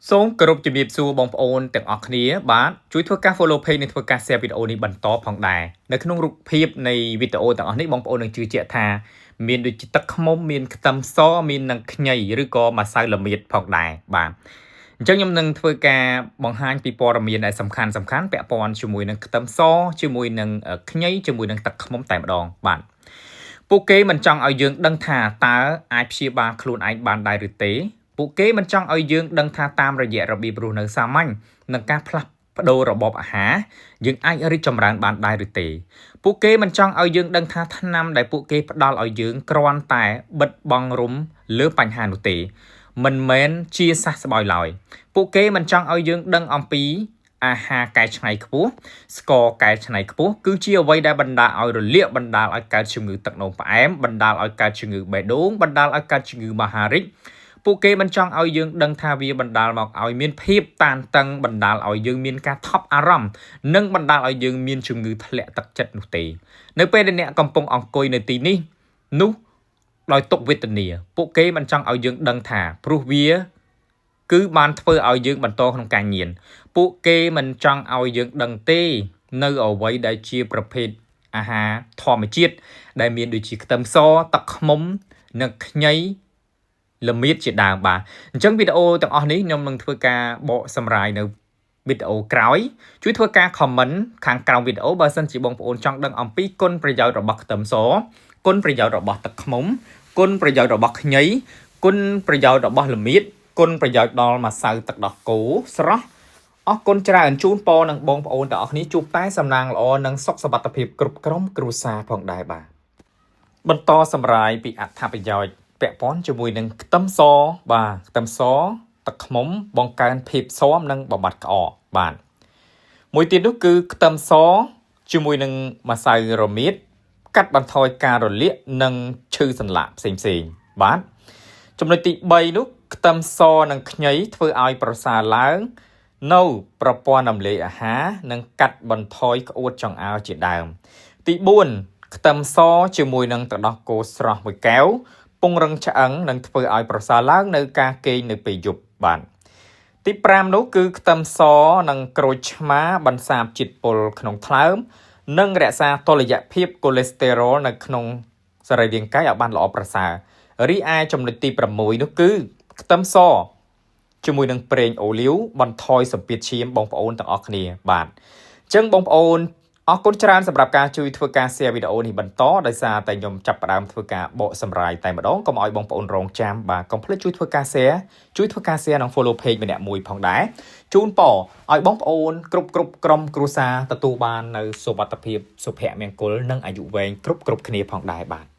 សូមគោរពជំរាបសួរបងប្អូនទាំងអស់គ្នាបាទជួយធ្វើការ follow page និងធ្វើការ share វីដេអូនេះបន្តផងដែរនៅក្នុងរូបភាពនៃវីដេអូទាំងអស់នេះបងប្អូននឹងជឿជាក់ថាមានដូចជាទឹកឃ្មុំមានខ្ទឹមសមាននឹងខ្ញីឬក៏ម្សៅល្មៀតផងដែរបាទអញ្ចឹងខ្ញុំនឹងធ្វើការបង្ហាញពីព័ត៌មានដែលសំខាន់ពាក់ព័ន្ធជាមួយនឹងខ្ទឹមសជាមួយនឹងខ្ញីជាមួយនឹងទឹកឃ្មុំតែម្ដងបាទពួកគេមិនចង់ឲ្យយើងដឹងថាតើអាចព្យាបាលខ្លួនឯងបានដែរឬទេពួកគេមិនចង់ឲ្យយើងដឹងថាតាមរយៈរបៀបរស់នៅសាមញ្ញនិងការផ្លាស់ប្ដូររបបអាហារយើងអាចរីកចម្រើនបានដែរឬទេពួកគេមិនចង់ឲ្យយើងដឹងថាថ្នាំដែលពួកគេផ្ដល់ឲ្យយើងគ្រាន់តែបិទបង់រុំលើបញ្ហានោះទេមិនមែនជាសះស្បើយឡើយពួកគេមិនចង់ឲ្យយើងដឹងអំពីអាហារកែច្នៃខ្ពស់ស្ករកែច្នៃខ្ពស់គឺជាអ្វីដែលបណ្ដាលឲ្យរលាកបណ្ដាលឲ្យកើតជំងឺទឹកនោមផ្អែមបណ្ដាលឲ្យកើតជំងឺបេះដូងបណ្ដាលឲ្យកើតជំងឺមហារីកពួកគេមិនចង់ឲ្យយើងដឹងថាវាបណ្ដាលមកឲ្យមានភាពតានតឹងបណ្ដាលឲ្យយើងមានការថប់អារម្មណ៍និងបណ្ដាលឲ្យយើងមានជំងឺធ្លាក់ទឹកចិត្តនោះទេនៅពេលដែលអ្នកកំពុងអង្គុយនៅទីនេះនោះដោយទុក្ខវេទនាពួកគេមិនចង់ឲ្យយើងដឹងថាព្រោះវាគឺបានធ្វើឲ្យយើងបន្តក្នុងការញៀនពួកគេមិនចង់ឲ្យយើងដឹងទេនៅអ្វីដែលជាប្រភេទអាហារធម្មជាតិដែលមានដូចជាខ្ទឹមសទឹកឃ្មុំនិងខ្ញីល្មៀតជាដើមបាទអញ្ចឹងវីដេអូទាំងអស់នេះខ្ញុំនឹងធ្វើការបកសម្រាយនៅវីដេអូក្រោយជួយធ្វើការ comment ខាងក្រោមវីដេអូបើសិនជាបងប្អូនចង់ដឹងអំពីគុណប្រយោជន៍របស់ខ្ទឹមសគុណប្រយោជន៍របស់ទឹកឃ្មុំគុណប្រយោជន៍របស់ខ្ញីគុណប្រយោជន៍របស់ល្មៀតគុណប្រយោជន៍ដល់ម្សៅទឹកដោះគោស្រស់អរគុណច្រើនជូនពរនឹងបងប្អូនទាំងអស់គ្នាជួបតែសំណាងល្អនិងសុខសុវត្ថិភាពគ្រប់ក្រុមគ្រួសារផងដែរបាទបន្តសម្រាយពីអត្ថប្រយោជន៍ពាក់ព័ន្ធជាមួយនឹងខ្ទឹមសបាទខ្ទឹមសទឹកឃ្មុំបង្កើនភាពស៊ាំនិងបំបត្តិក្អកបាទមួយទៀតនោះគឺខ្ទឹមសជាមួយនឹងម្សៅរមៀតកាត់បន្ថយការរលាកនិងឈឺសន្លាក់ផ្សេងបាទចំណុចទី3នោះខ្ទឹមសនិងខ្ញីធ្វើឲ្យប្រសើរឡើងនៅប្រព័ន្ធរំលាយអាហារនិងកាត់បន្ថយក្អួតចង្អោរជាដើមទី4ខ្ទឹមសជាមួយនឹងទឹកដោះគោស្រស់មួយកែវពង្រឹងឆ្អឹងនិងធ្វើឲ្យប្រសើរឡើងនៅការគេងនៅពេលយប់បាទទី5នោះគឺខ្ទឹមសនិងក្រូចឆ្មាបន្សាបជាតិពុលក្នុងថ្លើមនិងរក្សាតុល្យភាពកូលេស្តេរ៉ុលនៅក្នុងសរីរាង្គកាយឲ្យបានល្អប្រសើររីឯចំណុចទី6នោះគឺខ្ទឹមសជាមួយនឹងប្រេងអូលីវបន្ថយសម្ពាធឈាមបងប្អូនទាំងអស់គ្នាបាទអញ្ចឹងបងប្អូនអរគុណច្រើនសម្រាប់ការជួយធ្វើការ share វីដេអូនេះបន្តដោយសារតែខ្ញុំចាប់ផ្ដើមធ្វើការបកសម្រាយតែម្ដងកុំឲ្យបងប្អូនរងចាំបាទកុំភ្លេចជួយធ្វើការ share និង follow page ម្នាក់មួយផងដែរជូនពរឲ្យបងប្អូនគ្រប់ក្រុមគ្រួសារទទួលបាននៅសុវត្ថិភាពសុភមង្គលនិងអាយុវែងគ្រប់គ្នាផងដែរបាទ